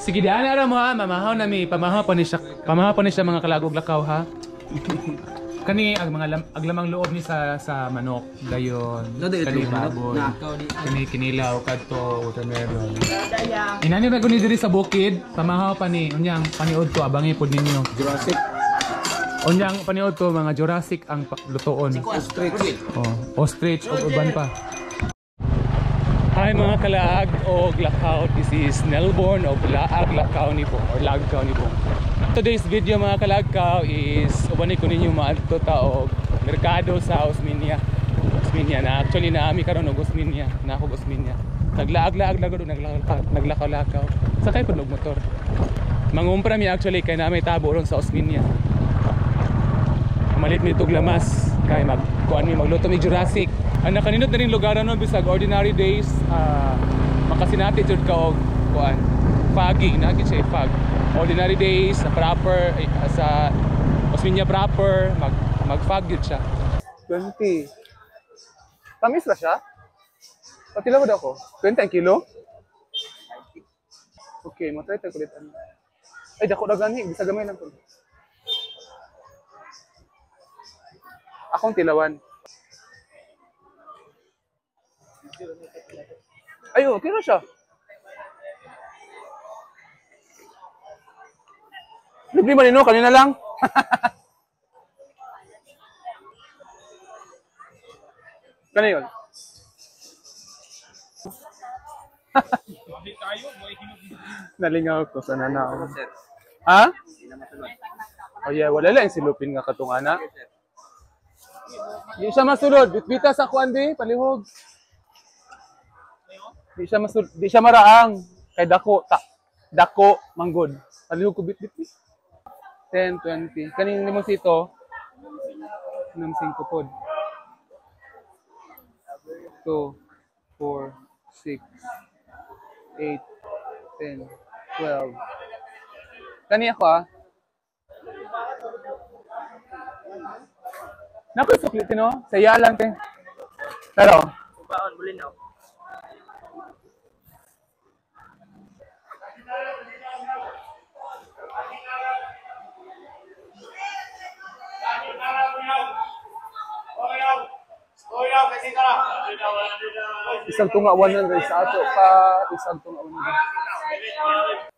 Sige daan ara mo ha, mamahaw na mi, pamahaw pa ni siya mga kalagog lakaw ha. Kani ang mga aglamang loob ni sa manok dayon. Kani baboy. Kani kinilaw kadto watermelon. Inani ra guni diri sa bukid, pamahaw pa ni unyang paniod to abangi pod ninyo. Jurassic. Unyang paniod to mga Jurassic ang lutoon. Ostrich. Oh, ostrich o uban pa. Hi mga kalaag o lakaw, this is Nelborn of Laag Lakaw ni po or Lagkaw ni po. Today's video mga kalagkaw is ubanay ko ninyo maadto ta og merkado sa Osmeña. Osmeña na actually naami karon og Osmeña, na ako Osmeña. Naglaag-laag lagod naglakaw-lakaw. Sakay pud og motor. Mangumpra mi actually kay naami tabo ron sa Osmeña. Malit mi tog lamas kay kuan mi magluto mi Jurassic. Ang nakaninot na rin lugar no bisag ordinary days makasinati jud ka og kuan foggy na gid siya fog. Ordinary days sa proper sa Osmeña proper mag-fog yun siya. 20. Tamis na siya? Patila mo daw ko? 20 ang kilo? Okay, matry tayo kulit. Ay, dako na gani. Bisa gamay lang ko. Akong tilawan. Ay, okay na siya. Libre man ino, kanina lang. Kano yun? Nalingaw ko sa nanaw. Ha? Oh yeah, wala lang silupin nga katungana. Di siya masulod. Bitbita sa kuan di, palihog. Di siya maraang. Kay dako manggod. Palihog ko bit-bit. 10, 20. Kaning limosito, 5 pod. 2, 4, 6, 8, 10, 12. Kani ako Naku, suklit no? Saya lang te. Pero? Baon, bulinaw. Isang tunga 100 sa ato pa isang tunga 100.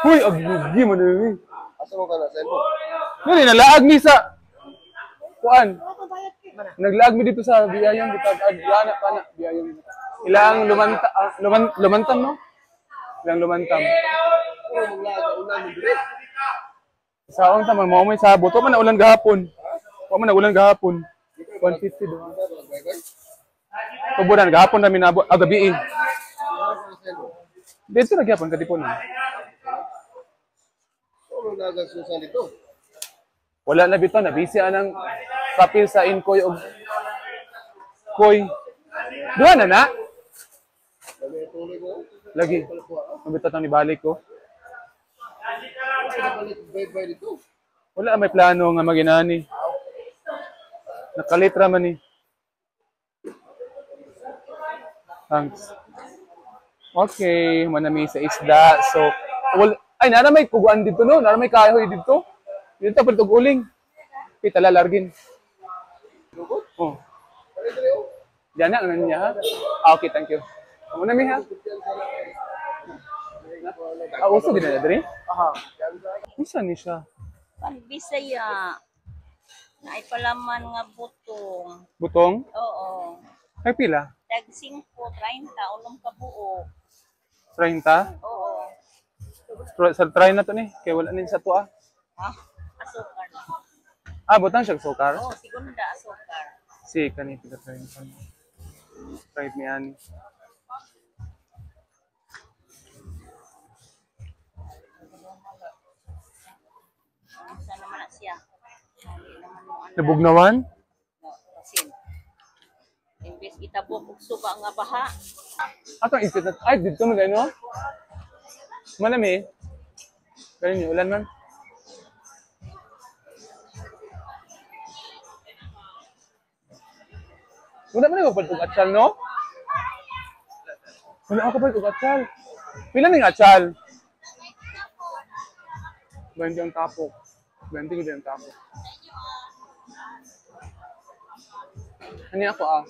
Huy, aglugi man ni. Asa mo ka na cellphone? Ngani nalaag mi sa kuan. Naglaag mi dito sa biyayang bitag adlana pa na biyayang. Ilang lumantam no? Ilang lumantam. Saong tama mo may sabot. Wa man na ulan gahapon. 150 do. Tuburan gahapon namin nabot gabi. Dito ra gyapon kadipon. Wala na bitaw na busy anang papel sa Inkoy og Koy. Duha na. Lagi. Mabitaw tang nibalik ko. Wala may plano nga maginani. Nakalitra man ni. Thanks. Okay, manami sa isda. So, ay nara may kuguan dito no, nara may kahoy dito. Dito pa tug uling. Kita lalargin. Oh. Diyan na niya ha. Okay, thank you. Amo na mi ha. Uso din na diri? Aha. Isa ni siya. Bisaya. Naay palaman nga butong. Butong? Oo. Ay pila? Tag 5, 30, ulong ka buo. 30? Oo. Sa try na to ni, kaya wala nin sa tuwa. Ha? Asukar. Butang siya sukar? Oo, segunda asukar. Si, kanito ka try na. Try ni ani. Saan naman na siya? Nabugnawan? Sin. Imbes itabok og suba nga baha. Atong isip na, ay, dito mo no? Malami. Ganyan niyo, ulan man. Wala man nagpapaltog at sal, no? Wala ako pa ito atsal. Pila ning atsal? 20 ang tapok. 20 gud ang tapok. Ani ako ah.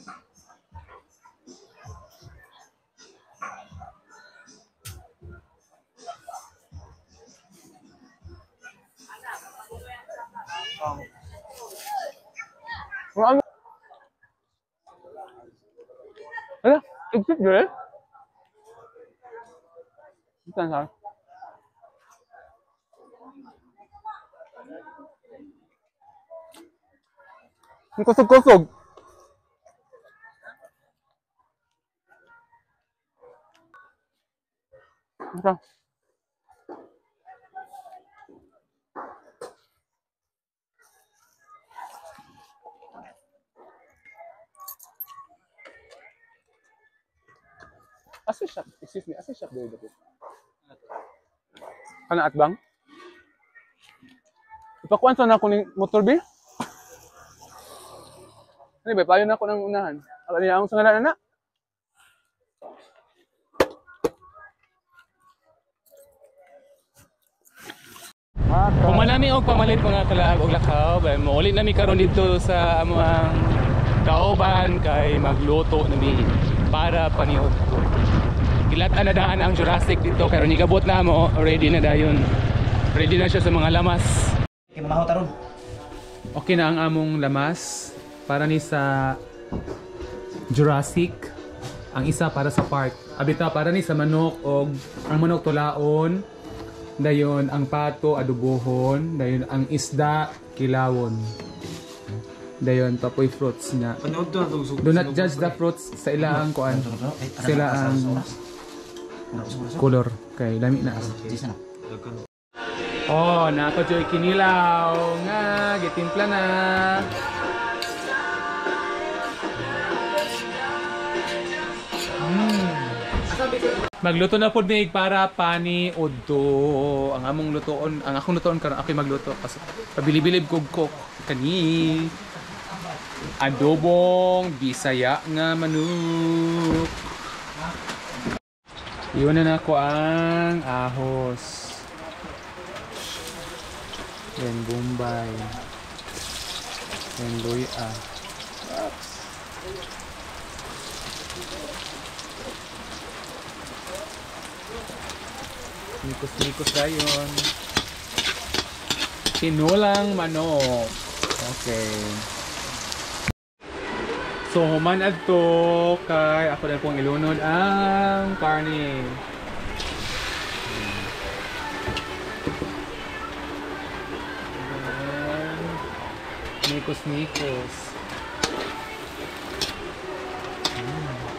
Ano? Ala, exit dulu. Bukan salah. Ini kosong-kosong. Bukan. Asa shop? Excuse me, asa shop dito po? Kana atbang? Ipakuan sa na ako ng motor bi? Ano ba, payo na ako ng unahan. Ala niya akong sangalan na. Kumanami og pamalit mga kalaag og lakaw, maulit nami karon dito sa among kauban kay magluto nami para paniod ko. Gilatan na daan ang Jurassic dito karon igabot na mo, ready na dayon. Ready na siya sa mga lamas. Okay, mamahaw taron. Okay na ang among lamas para ni sa Jurassic. Ang isa para sa park. Abita para ni sa manok og ang manok tulaon. Dayon ang pato adubohon, dayon ang isda kilawon. Dayon tapoy fruits niya. Do not judge the fruits sa ilang kuan. Sa ilang color kay lami na. Oh, nako joy kinilaw nga gitimpla na. Magluto na pod mig para pani udto. Ang among lutoon, ang akong lutoon karon ako'y magluto kasi pabilib-bilib kog cook kani adobong Bisaya nga manok. Iyon na nako ang ahos. Then Bombay. Then luya. Nikos-nikos dayon. Tinulang manok. Okay. So, human adto kay ako na pong ilunod ang karne. Nikos-nikos.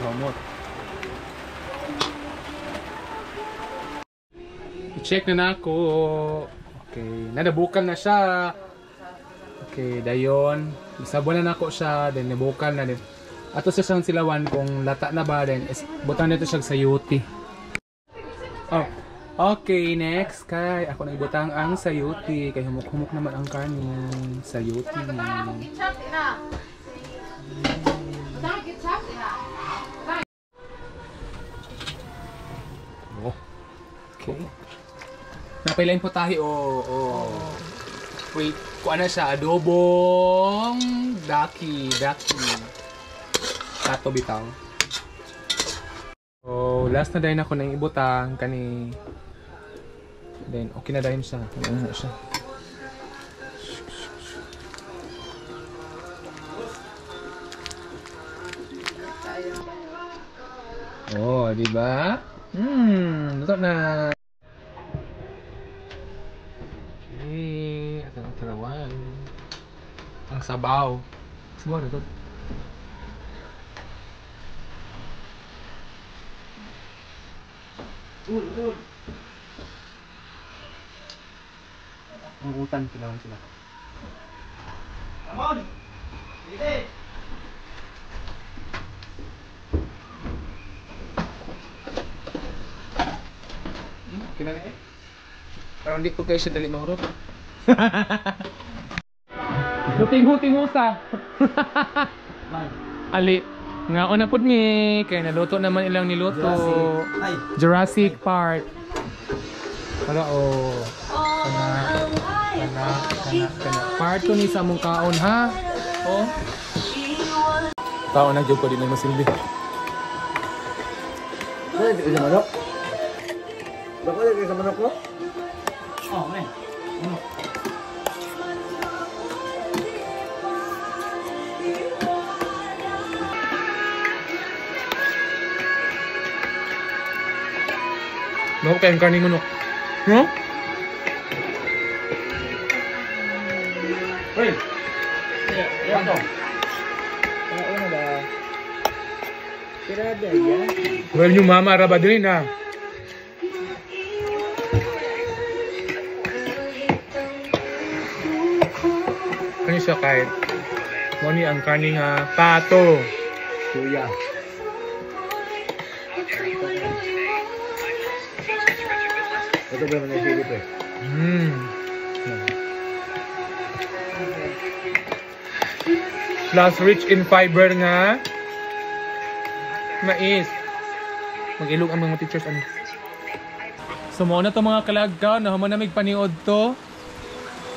Hamot. I-check na nako. Okay, nadabukan na siya. Okay, dayon. Isabon na nako siya, then nabukan na din. Ato sa siyang silawan kung lata na ba din. Butan nito siya sa sayuti. Oh. Okay, next kay ako nagbutang ang sayuti kay humuk-humuk naman ang kanin. Sayuti. Oh. Okay. Napailain po tayo. Oh. Wait, kuha na siya. Adobong daki. Tato bitaw. Oh, last na dahil ako nang ibutang kani. Then, okay na dahil siya. Ano na siya. Oh, di ba? Luto na. Ito ang tarawan. Ang sabaw. Sabaw na ito. Ang utan, kailangan sila. Ramon! Dito! Kailangan eh? Parang hindi ko kayo siya dali mahurot. Huting-huting usa. Ali. Nga una pud ni kay naluto naman ilang niluto. Jurassic Park. Para kana. Part 2 ni sa mong kaon ha. Oh. Kaon na jud ko di na masilbi. Ay, di ka manok. Bako lagi sa manok mo? Oh, man. Ano? Manok kayong karning manok. No? Hoy! Ano? Ano ba? Tirada yan. Well, yung mama araba din na. Ano siya kahit? Moni ang karning pato. Suya. Ito ba naman yung silip eh? Plus rich in fiber nga mais. Mag-ilog ang mga teachers ano. So mo na to mga kalagkaw na human na mig paniod to.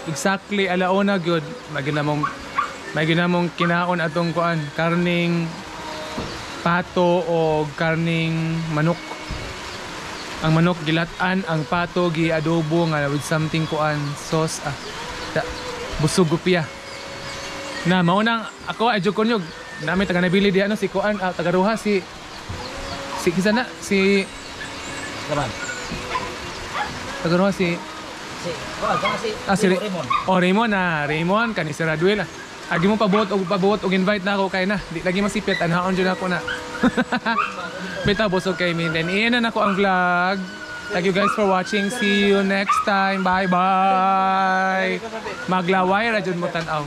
Exactly alauna gyud may ginamong kinaon atong kuan karning pato o karning manok. Ang manok gilatan, ang pato gi-adobo nga with something kuan sauce busog gupya. Na mao nang ako adyo kunyog nami taga nabili di ano si kuan taga Ruha si kisana si Kaman. taga Ruha si Raymond. Oh Raymond kani si Raduel. Agi mo pabuot og invite na ako kay na. Di lagi masipit anhaon jud ako na. Bita busog kay min. Then iyan na ako ang vlog. Thank you guys for watching. See you next time. Bye bye. Maglaway ra jud mo tan-aw.